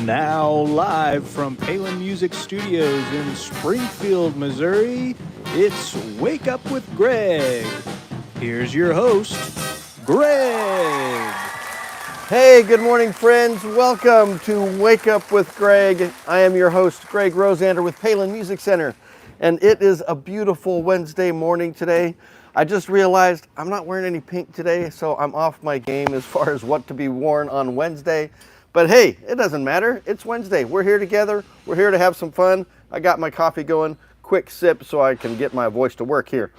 Now live from Palin Music Studios in Springfield, Missouri, it's Wake Up with Greg. Here's your host, Greg. Hey, good morning, friends. Welcome to Wake Up with Greg. I am your host, Greg Rosander with Palin Music Center, and it is a beautiful Wednesday morning today. I just realized I'm not wearing any pink today, so I'm off my game as far as what to be worn on Wednesday. But hey, it doesn't matter. It's Wednesday. We're here together. We're here to have some fun. I got my coffee going. Quick sip so I can get my voice to work here.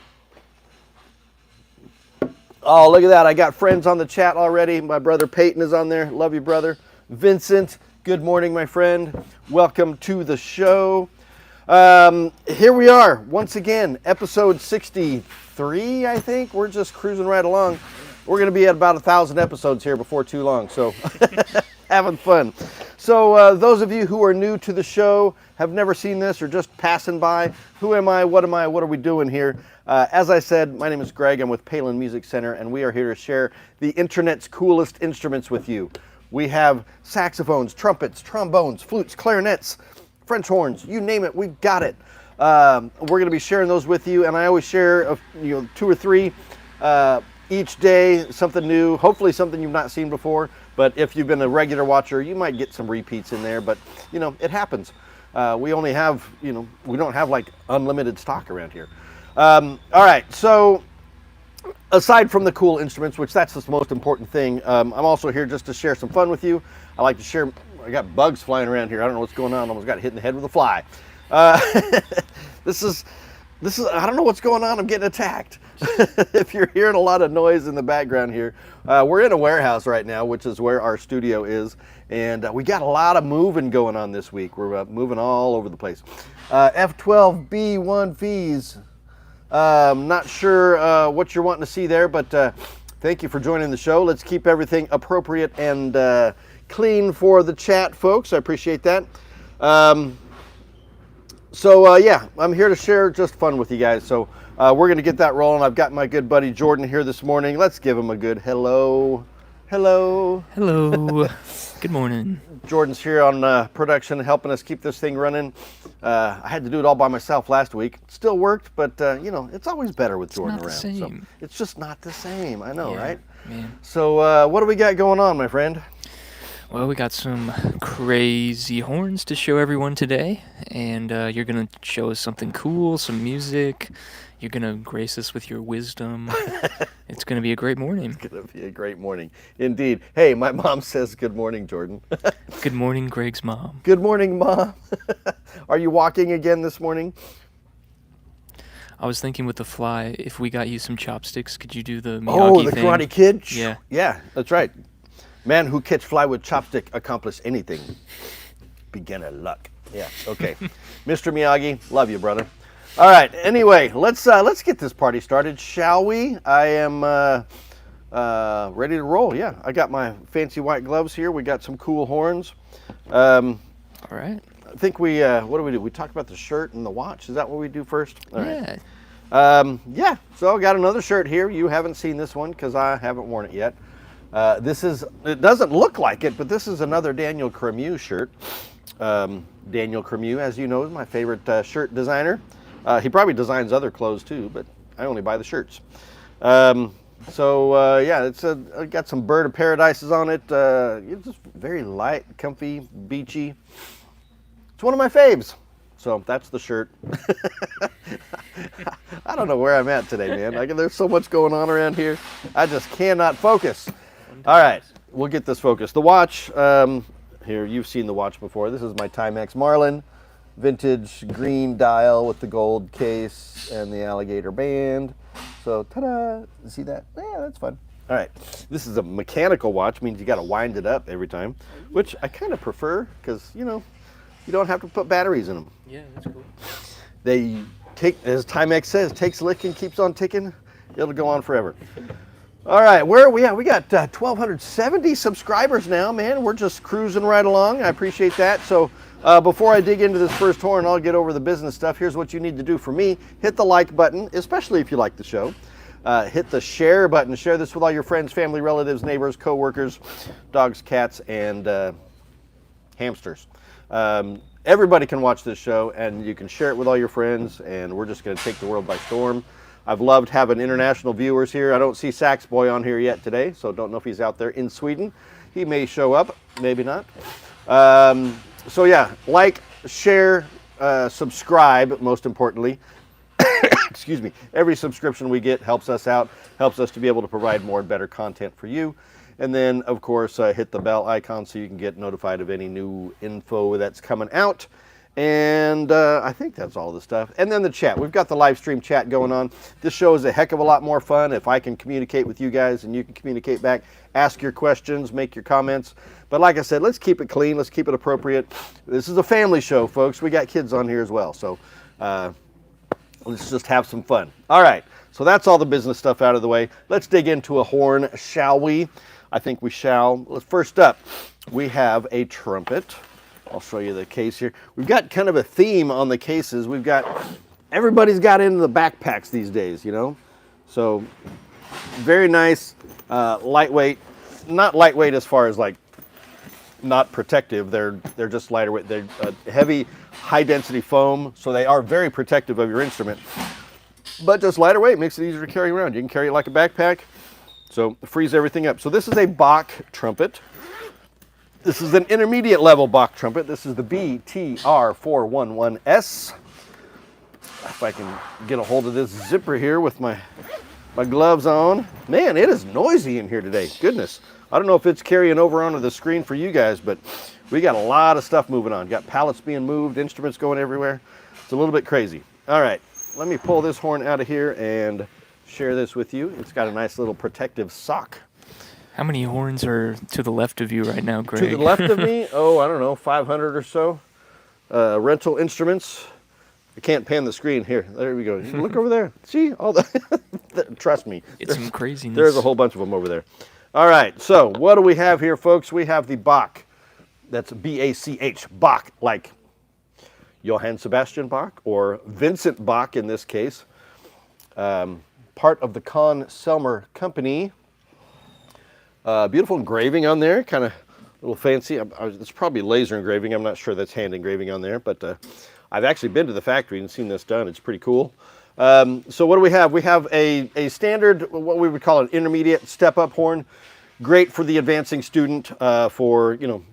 Oh, look at that. I got friends on the chat already. My brother Peyton is on there. Love you, brother. Vincent, good morning, my friend. Welcome to the show. Here we are, once again, episode 63, I think. We're just cruising right along. We're going to be at about 1,000 episodes here before too long, so having fun. So those of you who are new to the show, have never seen this, or just passing by, who am I, what are we doing here? As I said, my name is Greg. I'm with Palin Music Center, and we are here to share the internet's coolest instruments with you. We have saxophones, trumpets, trombones, flutes, clarinets, French horns, you name it, we've got it. We're going to be sharing those with you, and I always share 2 or 3 each day, something new, hopefully something you've not seen before. But if you've been a regular watcher, you might get some repeats in there, but it happens. We only have, we don't have like unlimited stock around here. All right, so aside from the cool instruments, which that's the most important thing, I'm also here just to share some fun with you. I like to share, I got bugs flying around here. I don't know what's going on. Almost got hit in the head with a fly. This is, I don't know what's going on. I'm getting attacked. If you're hearing a lot of noise in the background here, we're in a warehouse right now, which is where our studio is. And we got a lot of moving going on this week. We're moving all over the place. F12B1Vs. Not sure what you're wanting to see there, but thank you for joining the show. Let's keep everything appropriate and clean for the chat, folks. I appreciate that. Yeah, I'm here to share just fun with you guys. So we're going to get that rolling. I've got my good buddy Jordan here this morning. Let's give him a good hello. Hello. Hello. Good morning. Jordan's here on production, helping us keep this thing running. I had to do it all by myself last week. Still worked, but it's always better with Jordan around. So it's just not the same. I know, right? Man. So what do we got going on, my friend? Well, we got some crazy horns to show everyone today, and you're going to show us something cool, some music. You're going to grace us with your wisdom. It's going to be a great morning. It's going to be a great morning. Indeed. Hey, my mom says good morning, Jordan. Good morning, Greg's mom. Good morning, Mom. Are you walking again this morning? I was thinking with the fly, if we got you some chopsticks, could you do the Miyagi Oh, the thing? Karate Kid? Yeah. Yeah, that's right. Man who catch fly with chopstick accomplish anything. Beginner luck. Yeah, okay. Mr. Miyagi, love you, brother. All right, anyway, let's get this party started, shall we? I am ready to roll, yeah. I got my fancy white gloves here. We got some cool horns. All right. I think we, what do? We talked about the shirt and the watch. Is that what we do first? All right. Yeah. So I got another shirt here. You haven't seen this one because I haven't worn it yet. It doesn't look like it, but this is another Daniel Cremieux shirt. Daniel Cremieux, as you know, is my favorite shirt designer. He probably designs other clothes too, but I only buy the shirts. It's got some bird of paradises on it. It's just very light, comfy, beachy. It's one of my faves. So that's the shirt. I don't know where I'm at today, man. There's so much going on around here. I just cannot focus. All right, we'll get this focused. The watch, here, you've seen the watch before. This is my Timex Marlin, vintage green dial with the gold case and the alligator band. So, ta-da, see that? Yeah, that's fun. All right, this is a mechanical watch, means you got to wind it up every time, which I kind of prefer because, you don't have to put batteries in them. Yeah, that's cool. They take, as Timex says, takes a lick and keeps on ticking. It'll go on forever. All right, where are we at? We got 1,270 subscribers now, man. We're just cruising right along. I appreciate that. So before I dig into this first horn, I'll get over the business stuff. Here's what you need to do for me. Hit the like button, especially if you like the show. Hit the share button. Share this with all your friends, family, relatives, neighbors, co-workers, dogs, cats, and hamsters. Everybody can watch this show, and you can share it with all your friends, and we're just going to take the world by storm. I've loved having international viewers here. I don't see Sax Boy on here yet today, so don't know if he's out there in Sweden. He may show up, maybe not. So yeah, like, share, subscribe, most importantly. Excuse me. Every subscription we get helps us out, helps us to be able to provide more and better content for you. And then, of course, hit the bell icon so you can get notified of any new info that's coming out. And I think that's all the stuff. And then the chat. We've got the live stream chat going on. This show is a heck of a lot more fun if I can communicate with you guys and you can communicate back, ask your questions, make your comments. But like I said, let's keep it clean. Let's keep it appropriate. This is a family show, folks. We got kids on here as well. So let's just have some fun. All right. So that's all the business stuff out of the way. Let's dig into a horn, shall we? I think we shall. First up, we have a trumpet. I'll show you the case here. We've got kind of a theme on the cases. Everybody's got into the backpacks these days, you know? So very nice, lightweight. Not lightweight as far as like not protective. They're just lighter weight. They're heavy, high density foam, so they are very protective of your instrument. But just lighter weight makes it easier to carry around. You can carry it like a backpack. So it frees everything up. So this is a Bach trumpet. This is an intermediate level Bach trumpet. This is the BTR411S. If I can get a hold of this zipper here with my gloves on. Man, it is noisy in here today. Goodness. I don't know if it's carrying over onto the screen for you guys, but we got a lot of stuff moving on. Got pallets being moved, instruments going everywhere. It's a little bit crazy. All right, let me pull this horn out of here and share this with you. It's got a nice little protective sock. How many horns are to the left of you right now, Greg? To the left of me, I don't know, 500 or so. Rental instruments. I can't pan the screen. Here, there we go. Look over there. See all the. Trust me. It's some craziness. There's a whole bunch of them over there. All right. So what do we have here, folks? We have the Bach. That's B-A-C-H. Bach, like Johann Sebastian Bach or Vincent Bach in this case. Part of the Conn-Selmer Company. Beautiful engraving on there, kind of a little fancy. It's probably laser engraving. I'm not sure that's hand engraving on there, but I've actually been to the factory and seen this done. It's pretty cool. So what do we have? We have a standard, what we would call an intermediate step-up horn. Great for the advancing student, for an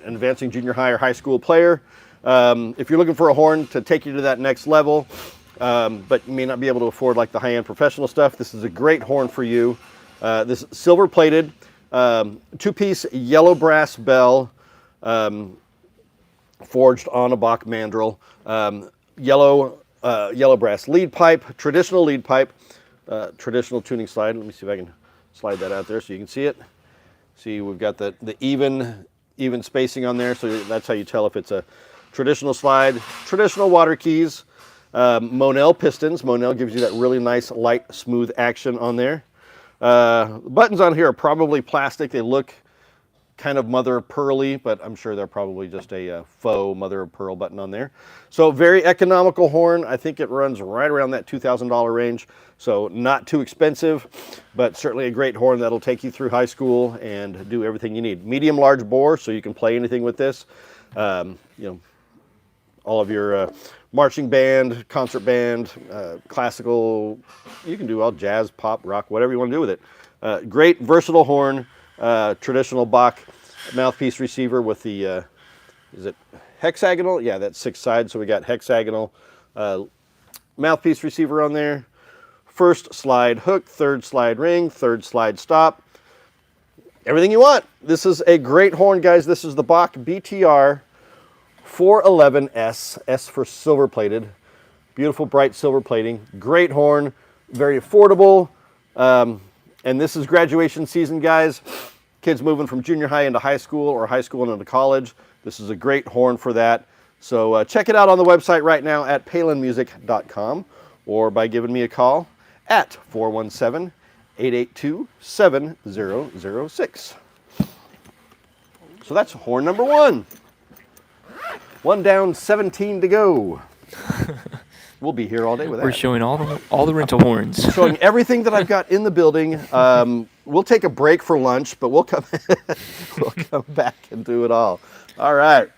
advancing junior high or high school player. If you're looking for a horn to take you to that next level, but you may not be able to afford like the high-end professional stuff, this is a great horn for you. This silver-plated, two-piece yellow brass bell, forged on a Bach mandrel, yellow brass lead pipe, traditional lead pipe, traditional tuning slide. Let me see if I can slide that out there so you can see it. See, we've got the even spacing on there, so that's how you tell if it's a traditional slide. Traditional water keys, Monel pistons. Monel gives you that really nice, light, smooth action on there. Buttons on here are probably plastic. They look kind of mother of pearly, but I'm sure they're probably just a faux mother of pearl button on there. So very economical horn. I think it runs right around that $2,000 range. So not too expensive, but certainly a great horn that'll take you through high school and do everything you need. Medium large bore, so you can play anything with this. All of your marching band, concert band, classical, you can do all jazz, pop, rock, whatever you want to do with it. Great versatile horn, traditional Bach mouthpiece receiver with the, is it hexagonal? Yeah, that's 6 sides, so we got hexagonal mouthpiece receiver on there. First slide hook, third slide ring, third slide stop. Everything you want. This is a great horn, guys. This is the Bach BTR 411S, S for silver plated. Beautiful bright silver plating. Great horn, very affordable. And this is graduation season, guys. Kids moving from junior high into high school or high school into college. This is a great horn for that. So check it out on the website right now at palinmusic.com or by giving me a call at 417-882-7006. So that's horn number 1. 1 down, 17 to go. We'll be here all day with that. We're showing all the rental horns. Showing everything that I've got in the building. We'll take a break for lunch, but we'll come back and do it all. All right.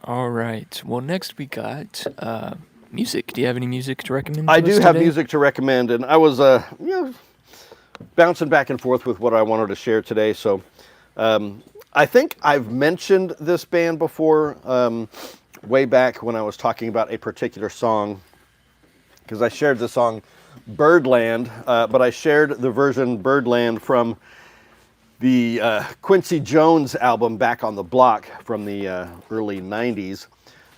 All right. Well, next we got music. Do you have any music to recommend? I to do us have today? music to recommend, and I was bouncing back and forth with what I wanted to share today. So I think I've mentioned this band before, way back when I was talking about a particular song, because I shared the song Birdland, but I shared the version Birdland from the Quincy Jones album Back on the Block from the early 90s.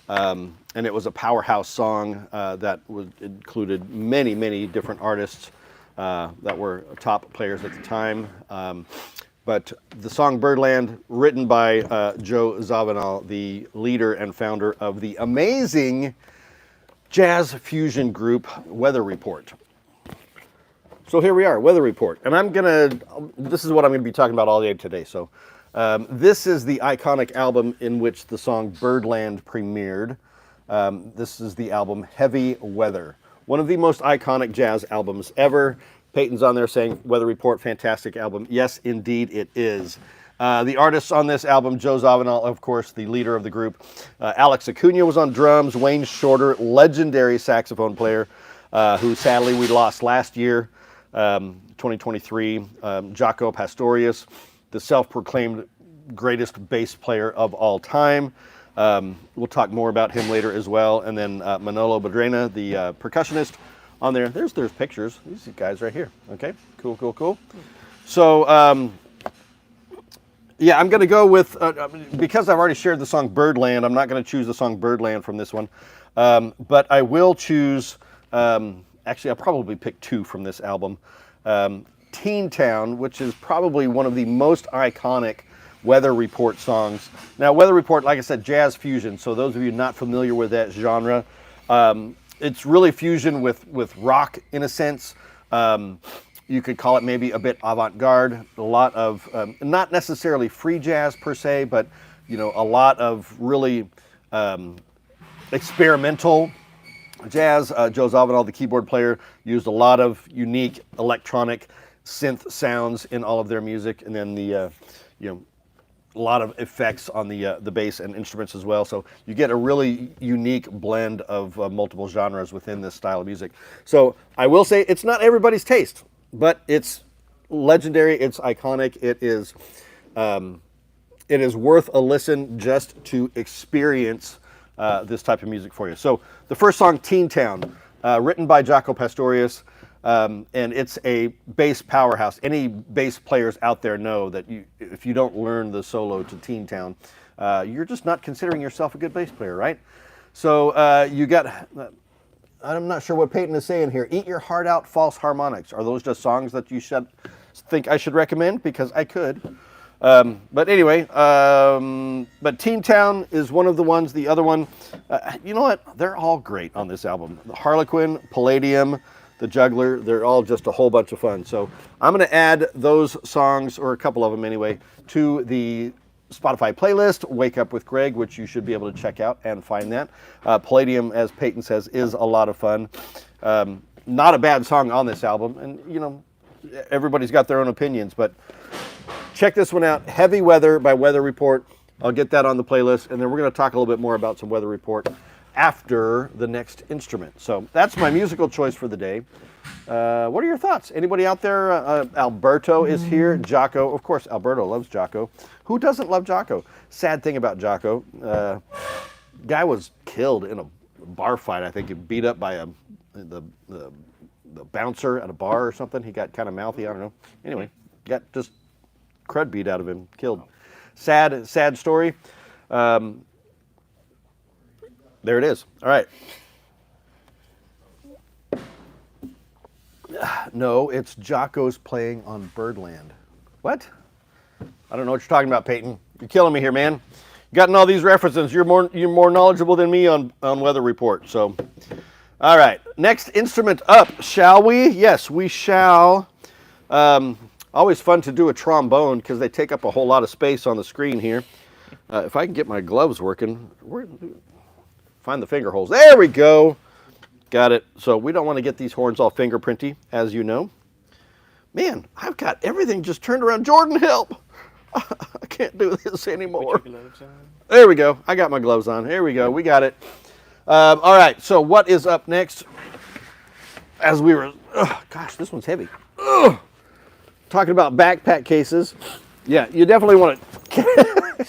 And it was a powerhouse song that included many, many different artists that were top players at the time. But the song Birdland, written by Joe Zawinul, the leader and founder of the amazing jazz fusion group Weather Report. So here we are, Weather Report. And this is what I'm gonna be talking about all day today. So this is the iconic album in which the song Birdland premiered. This is the album Heavy Weather, one of the most iconic jazz albums ever. Peyton's on there saying, Weather Report, fantastic album. Yes, indeed it is. The artists on this album, Joe Zawinul, of course, the leader of the group. Alex Acuna was on drums. Wayne Shorter, legendary saxophone player, who sadly we lost last year, 2023. Jaco Pastorius, the self-proclaimed greatest bass player of all time. We'll talk more about him later as well. And then Manolo Badrena, the percussionist on there. There's pictures. These guys right here. Okay, cool. So, yeah, I'm going to go with, because I've already shared the song Birdland, I'm not going to choose the song Birdland from this one. But I will choose, actually, I'll probably pick two from this album. Teen Town, which is probably one of the most iconic Weather Report songs. Now, Weather Report, like I said, jazz fusion. So those of you not familiar with that genre, it's really fusion with rock in a sense. You could call it maybe a bit avant-garde. A lot of, not necessarily free jazz per se, but a lot of really experimental jazz. Joe Zawinul, the keyboard player, used a lot of unique electronic synth sounds in all of their music, and then the a lot of effects on the bass and instruments as well. So you get a really unique blend of multiple genres within this style of music. So I will say it's not everybody's taste, but it's legendary. It's iconic. It is worth a listen just to experience this type of music for you. So the first song, Teen Town, written by Jaco Pastorius. And it's a bass powerhouse. Any bass players out there know that if you don't learn the solo to Teen Town, you're just not considering yourself a good bass player, right? So you got, I'm not sure what Peyton is saying here. Eat Your Heart Out, False Harmonics. Are those just songs that you should think I should recommend? Because I could. But anyway, but Teen Town is one of the ones. The other one, you know what? They're all great on this album. The Harlequin, Palladium, The Juggler, they're all just a whole bunch of fun. So I'm going to add those songs, or a couple of them anyway, to the Spotify playlist, Wake Up with Greg, which you should be able to check out and find that. Palladium, as Peyton says, is a lot of fun. Not a bad song on this album. And, everybody's got their own opinions, but check this one out. Heavy Weather by Weather Report. I'll get that on the playlist, and then we're going to talk a little bit more about some Weather Report after the next instrument. So that's my musical choice for the day. What are your thoughts? Anybody out there? Alberto is here. Jaco, of course, Alberto loves Jaco. Who doesn't love Jaco? Sad thing about Jaco, guy was killed in a bar fight. I think he beat up by the bouncer at a bar or something. He got kind of mouthy. I don't know. Anyway, got just crud beat out of him. Killed. Sad story. There it is. All right. No, it's Jaco's playing on Birdland. What? I don't know what you're talking about, Peyton. You're killing me here, man. Gotten all these references. You're more knowledgeable than me on Weather Report. So, all right. Next instrument up, shall we? Yes, we shall. Always fun to do a trombone because they take up a whole lot of space on the screen here. If I can get my gloves working, find the finger holes. There we go. Got it. So we don't want to get these horns all fingerprinty, as you know. Man, I've got everything just turned around. Jordan, help. I can't do this anymore. There we go. I got my gloves on. Here we go. We got it. All right. So what is up next? As we were, gosh, this one's heavy. Talking about backpack cases. Yeah, you definitely want to.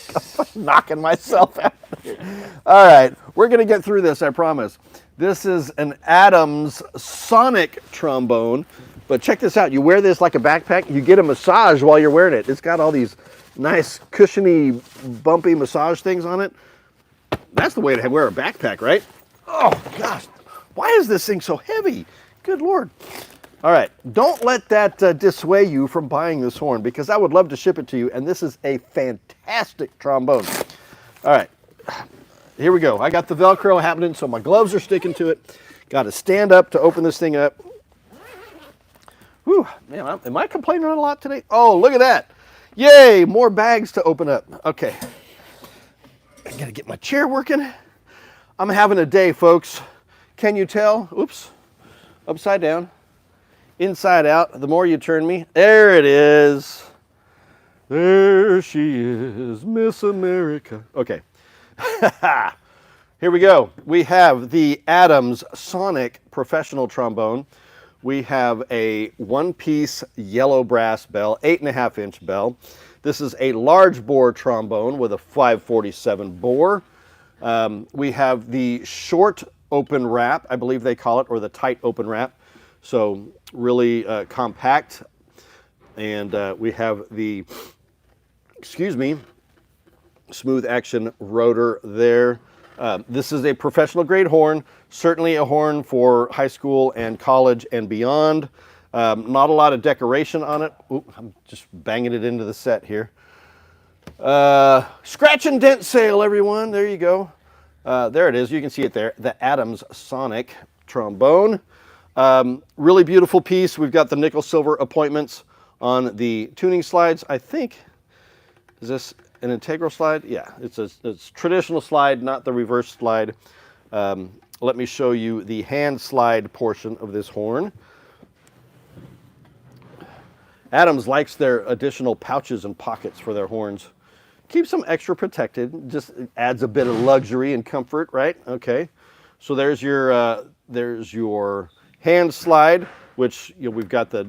Knocking myself out. All right, we're gonna get through this. I promise. This is an Adams Sonic trombone. But check this out. You wear this like a backpack. You get a massage while you're wearing it. It's got all these nice cushiony, bumpy massage things on it. That's the way to wear a backpack, right? Oh, gosh. Why is this thing so heavy? Good Lord. All right. Don't let that dissuade you from buying this horn, because I would love to ship it to you. And this is a fantastic trombone. All right. Here we go. I got the Velcro happening, so my gloves are sticking to it. Got to stand up to open this thing up. Whew, man, am I complaining a lot today? Oh, look at that. Yay, more bags to open up. Okay. I gotta get my chair working. I'm having a day, folks. Can you tell? Oops. Upside down. Inside out. The more you turn me. There it is. There she is, Miss America. Okay. Here we go. We have the Adams Sonic Professional Trombone. We have a one-piece yellow brass bell, 8.5-inch bell. This is a large bore trombone with a 547 bore. We have the short open wrap, I believe they call it, or the tight open wrap. So really compact. And we have the, smooth action rotor there. This is a professional grade horn, certainly a horn for high school and college and beyond. Not a lot of decoration on it. Oop, I'm just banging it into the set here. Scratch and dent sale, everyone. There you go. There it is. You can see it there. The Adams Sonic trombone. Really beautiful piece. We've got the nickel silver appointments on the tuning slides. I think, is this an integral slide? Yeah, it's traditional slide, not the reverse slide. Let me show you the hand slide portion of this horn. Adams likes their additional pouches and pockets for their horns. Keeps them extra protected, just adds a bit of luxury and comfort, right? Okay, so there's your hand slide, which we've got the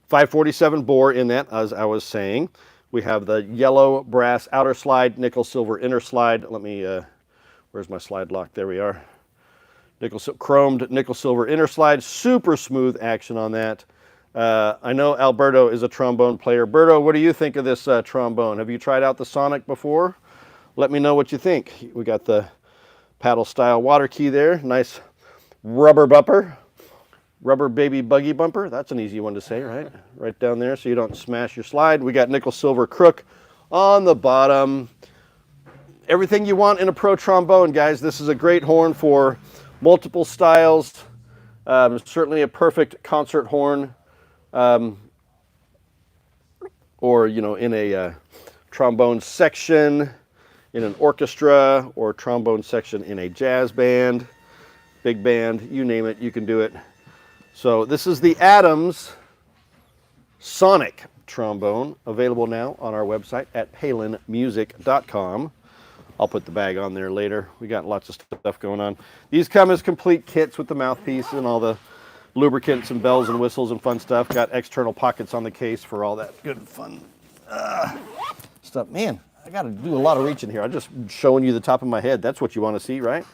547 bore in that, as I was saying. We have the yellow brass outer slide, nickel silver inner slide. Let me, where's my slide lock? There we are. Chromed nickel silver inner slide. Super smooth action on that. I know Alberto is a trombone player. Berto, what do you think of this trombone? Have you tried out the Sonic before? Let me know what you think. We got the paddle style water key there. Nice rubber bumper. Rubber baby buggy bumper. That's an easy one to say, right? Right down there so you don't smash your slide. We got nickel silver crook on the bottom. Everything you want in a pro trombone, guys. This is a great horn for multiple styles. Certainly a perfect concert horn. Or, in a trombone section, in an orchestra, or trombone section in a jazz band, big band, you name it, you can do it. So this is the Adams Sonic trombone, available now on our website at palinmusic.com. I'll put the bag on there later. We got lots of stuff going on. These come as complete kits with the mouthpiece and all the lubricants and bells and whistles and fun stuff. Got external pockets on the case for all that good fun stuff. Man, I got to do a lot of reaching here. I'm just showing you the top of my head. That's what you want to see, right?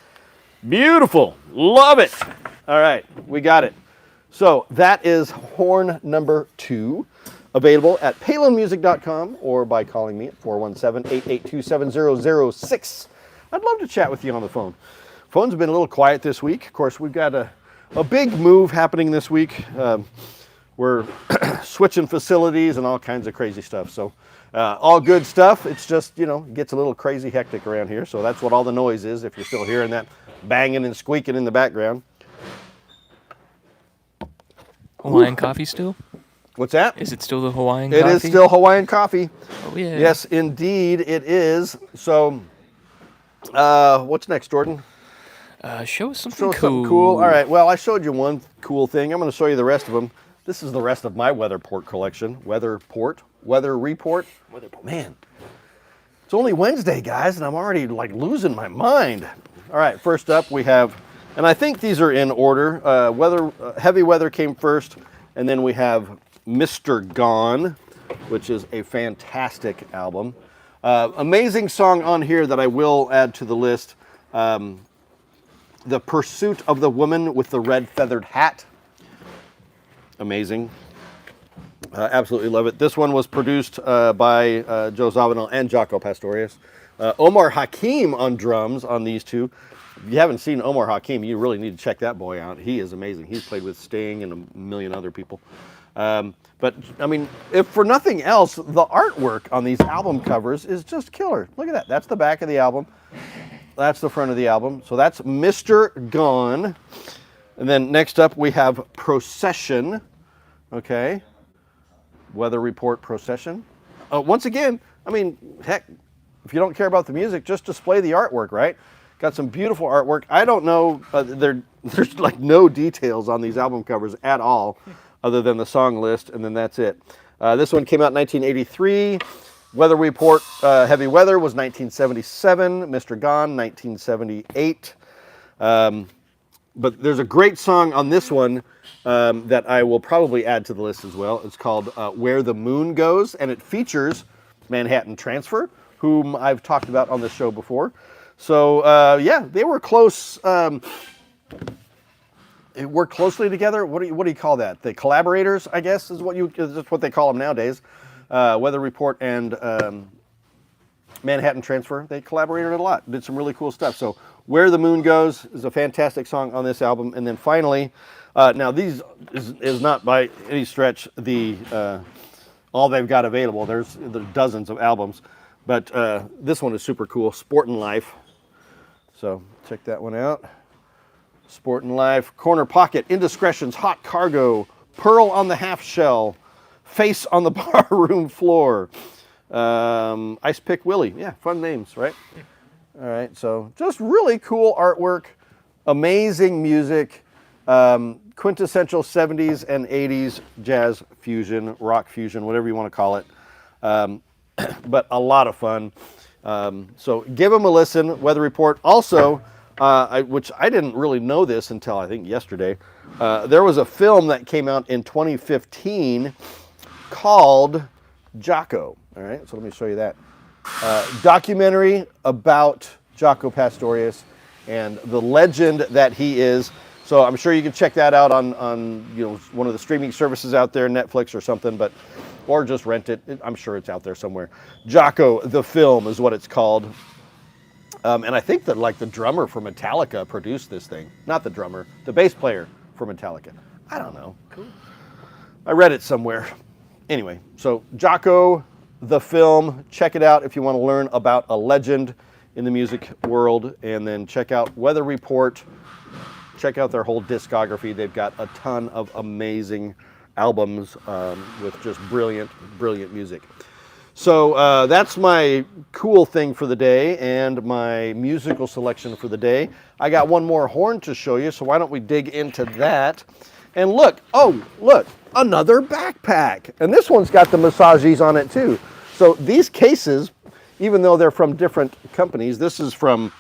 Beautiful. Love it. All right, we got it. So that is horn number 2, available at palinmusic.com or by calling me at 417-882-7006. I'd love to chat with you on the phone. Phones have been a little quiet this week. Of course, we've got a big move happening this week. We're switching facilities and all kinds of crazy stuff. So all good stuff. It's just, it gets a little crazy hectic around here. So that's what all the noise is, if you're still hearing that banging and squeaking in the background. Hawaiian coffee still? What's that? Is it still the Hawaiian coffee? It is still Hawaiian coffee. Oh, yeah. Yes, indeed it is. So what's next, Jordan? Show us something cool. Something cool. All right, well, I showed you one cool thing. I'm going to show you the rest of them. This is the rest of my Weather Report collection. Weather Report. Man, it's only Wednesday, guys, and I'm already like losing my mind. All right, first up we have, and I think these are in order. Heavy Weather came first, and then we have Mr. Gone, which is a fantastic album. Amazing song on here that I will add to the list. The Pursuit of the Woman with the Red Feathered Hat. Amazing. Absolutely love it. This one was produced by Joe Zawinul and Jaco Pastorius. Omar Hakim on drums on these two. If you haven't seen Omar Hakim, you really need to check that boy out. He is amazing. He's played with Sting and a million other people. But, I mean, if for nothing else, the artwork on these album covers is just killer. Look at that. That's the back of the album. That's the front of the album. So that's Mr. Gone. And then next up we have Procession. Okay. Weather Report Procession. Once again, I mean, heck, if you don't care about the music, just display the artwork, right? Got some beautiful artwork. I don't know, there's like no details on these album covers at all, other than the song list, and then that's it. This one came out in 1983. Weather Report, Heavy Weather was 1977. Mr. Gone, 1978. But there's a great song on this one that I will probably add to the list as well. It's called Where the Moon Goes, and it features Manhattan Transfer, whom I've talked about on the show before. So, yeah, they were close. It worked closely together. What do you call that? The collaborators, I guess, is that's what they call them nowadays. Weather Report and Manhattan Transfer, they collaborated a lot, did some really cool stuff. So Where the Moon Goes is a fantastic song on this album. And then finally, now these is not by any stretch all they've got available. There's dozens of albums, but this one is super cool, Sportin' Life. So check that one out. Sportin' Life, Corner Pocket, Indiscretions, Hot Cargo, Pearl on the Half Shell, Face on the Barroom Floor, Ice Pick Willie. Yeah, fun names, right? All right, so just really cool artwork, amazing music, quintessential 70s and 80s jazz fusion, rock fusion, whatever you want to call it. But a lot of fun. So give them a listen. Weather Report. Also, which I didn't really know this until I think yesterday, there was a film that came out in 2015 called Jaco. All right, so let me show you that. Documentary about Jaco Pastorius and the legend that he is. So I'm sure you can check that out on one of the streaming services out there, Netflix or something, or just rent it. I'm sure it's out there somewhere. Jaco, the film, is what it's called. And I think that the drummer for Metallica produced this thing. Not the drummer, the bass player for Metallica. I don't know. Cool. I read it somewhere. Anyway, so Jaco, the film, check it out if you want to learn about a legend in the music world. And then check out Weather Report. Check out their whole discography. They've got a ton of amazing albums with just brilliant, brilliant music. So that's my cool thing for the day and my musical selection for the day. I got one more horn to show you, so why don't we dig into that? And look, another backpack. And this one's got the massages on it too. So these cases, even though they're from different companies, this is from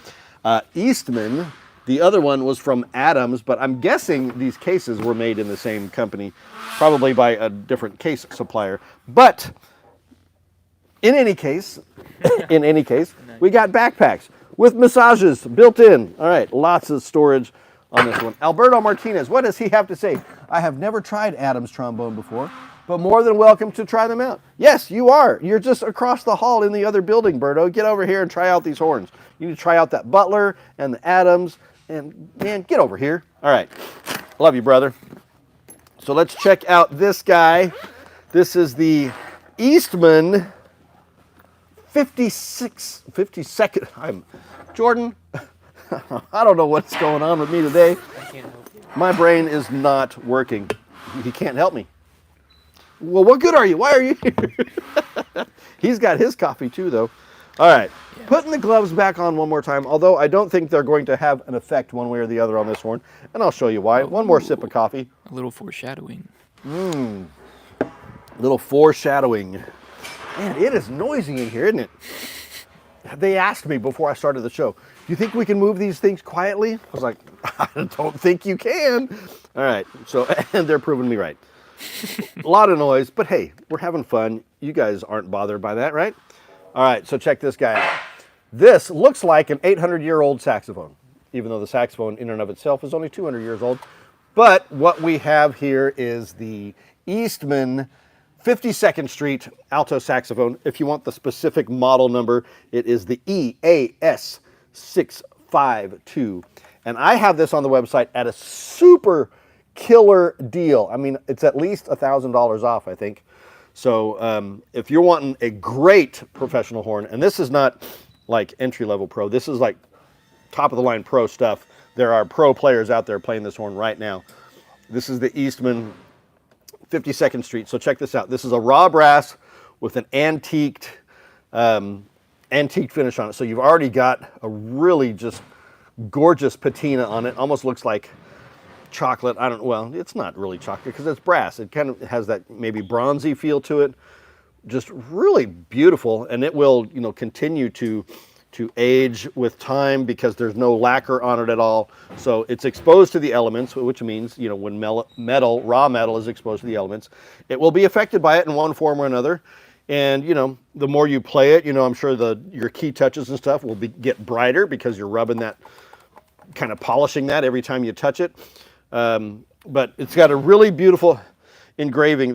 Eastman. The other one was from Adams, but I'm guessing these cases were made in the same company, probably by a different case supplier. But in any case, we got backpacks with massages built in. All right, lots of storage on this one. Alberto Martinez, what does he have to say? I have never tried Adams trombone before, but more than welcome to try them out. Yes, you are. You're just across the hall in the other building, Berto. Get over here and try out these horns. You need to try out that Butler and the Adams, and man, get over here. All right, love you, brother. So let's check out this guy. This is the Eastman 52nd. Jordan, I don't know what's going on with me today. My brain is not working. He can't help me. Well, what good are you? Why are you here? He's got his coffee too, though. All right, putting the gloves back on one more time, although I don't think they're going to have an effect one way or the other on this horn, and I'll show you why. One more sip of coffee. A little foreshadowing. Little foreshadowing. Man, it is noisy in here, isn't it? They asked me before I started the show, do you think we can move these things quietly? I was like, I don't think you can. All right, so, and they're proving me right. A lot of noise, but hey, we're having fun. You guys aren't bothered by that, right? All right, so check this guy out. This looks like an 800-year-old saxophone, even though the saxophone in and of itself is only 200 years old. But what we have here is the Eastman 52nd Street alto saxophone. If you want the specific model number, it is the EAS 652. And I have this on the website at a super killer deal. I mean, it's at least $1,000 off, I think. So if you're wanting a great professional horn, and this is not like entry-level pro, this is like top-of-the-line pro stuff. There are pro players out there playing this horn right now. This is the Eastman 52nd Street. So check this out. This is a raw brass with an antique finish on it. So you've already got a really just gorgeous patina on it. Almost looks like chocolate. Well, it's not really chocolate because it's brass. It kind of has that maybe bronzy feel to it. Just really beautiful, and it will, continue to age with time because there's no lacquer on it at all. So it's exposed to the elements, which means, when raw metal is exposed to the elements, it will be affected by it in one form or another. And, the more you play it, I'm sure your key touches and stuff will get brighter because you're rubbing that, kind of polishing that every time you touch it. But it's got a really beautiful engraving.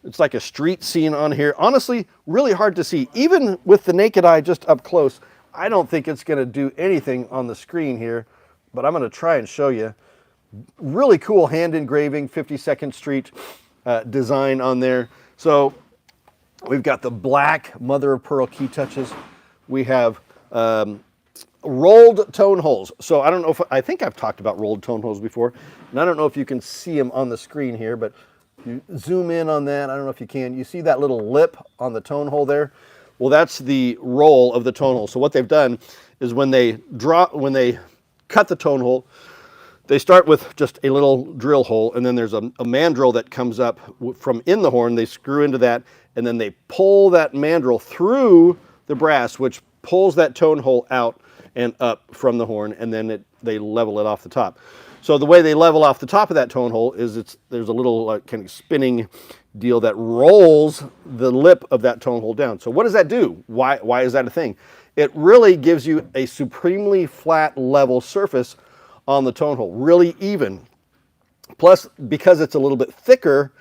It's like a street scene on here. Honestly, really hard to see. Even with the naked eye just up close, I don't think it's going to do anything on the screen here, but I'm going to try and show you. Really cool hand engraving, 52nd Street design on there. So we've got the black mother of pearl key touches. We have rolled tone holes. So I think I've talked about rolled tone holes before, and I don't know if you can see them on the screen here, but you zoom in on that. I don't know if you can. You see that little lip on the tone hole there? Well, that's the roll of the tone hole. So what they've done is when they cut the tone hole, they start with just a little drill hole, and then there's a mandrel that comes up from in the horn. They screw into that, and then they pull that mandrel through the brass, which pulls that tone hole out and up from the horn, and then they level it off the top. So the way they level off the top of that tone hole is there's a little kind of spinning deal that rolls the lip of that tone hole down. So what does that do? Why is that a thing? It really gives you a supremely flat, level surface on the tone hole, really even. Plus, because it's a little bit thicker,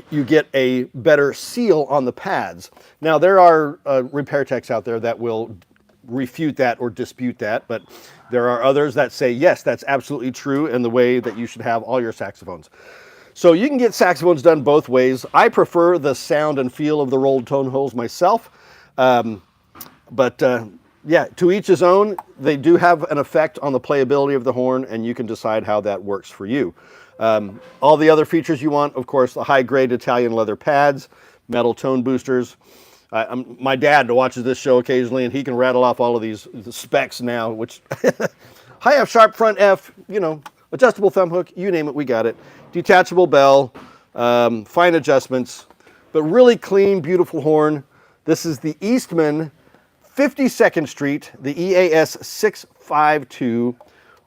you get a better seal on the pads. Now, there are repair techs out there that will refute that or dispute that, but there are others that say, yes, that's absolutely true and the way that you should have all your saxophones. So you can get saxophones done both ways. I prefer the sound and feel of the rolled tone holes myself, but yeah, to each his own. They do have an effect on the playability of the horn, and you can decide how that works for you. All the other features you want, of course, the high-grade Italian leather pads, metal tone boosters. My dad watches this show occasionally, and he can rattle off all of these specs now, which high F sharp front F, adjustable thumb hook, you name it, we got it. Detachable bell, fine adjustments, but really clean, beautiful horn. This is the Eastman 52nd Street, the EAS 652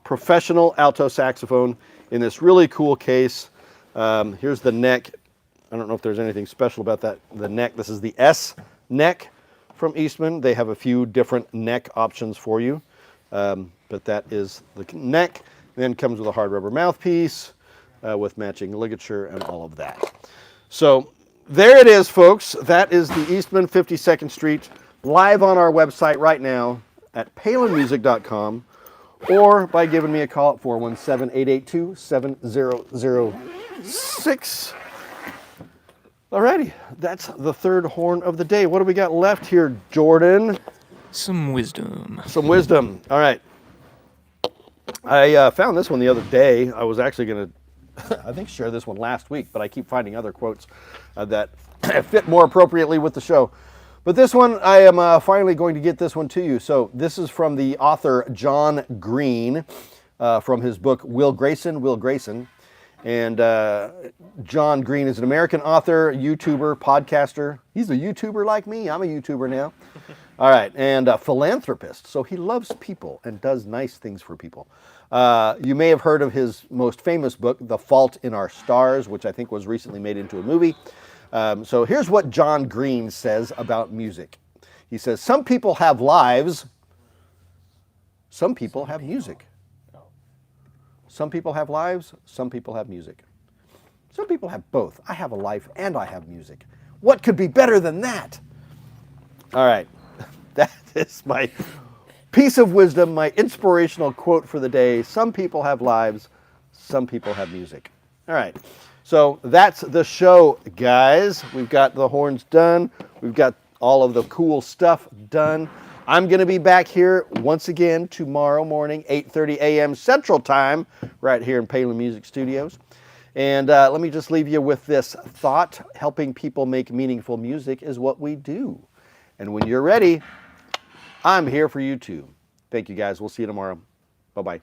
professional alto saxophone in this really cool case. Here's the neck. I don't know if there's anything special about that. The neck, this is the S neck from Eastman. They have a few different neck options for you, but that is the neck. Then comes with a hard rubber mouthpiece with matching ligature and all of that. So there it is, folks. That is the Eastman 52nd Street, live on our website right now at palinmusic.com, or by giving me a call at 417-882-7006. Alrighty, that's the third horn of the day. What do we got left here, Jordan? Some wisdom. Some wisdom. All right. I found this one the other day. I was actually going to, I think, share this one last week, but I keep finding other quotes that fit more appropriately with the show. But this one, I am finally going to get this one to you. So this is from the author John Green from his book, Will Grayson. And John Green is an American author, YouTuber, podcaster. He's a YouTuber like me. I'm a YouTuber now. All right, and a philanthropist. So he loves people and does nice things for people. You may have heard of his most famous book, The Fault in Our Stars, which I think was recently made into a movie. So here's what John Green says about music. He says, some people have lives, some people have music. Some people have lives, some people have music. Some people have both. I have a life and I have music. What could be better than that? All right, that is my piece of wisdom, my inspirational quote for the day. Some people have lives, some people have music. All right, so that's the show, guys. We've got the horns done. We've got all of the cool stuff done. I'm going to be back here once again tomorrow morning, 8:30 a.m. Central Time, right here in Palin Music Studios. And let me just leave you with this thought. Helping people make meaningful music is what we do. And when you're ready, I'm here for you too. Thank you, guys. We'll see you tomorrow. Bye-bye.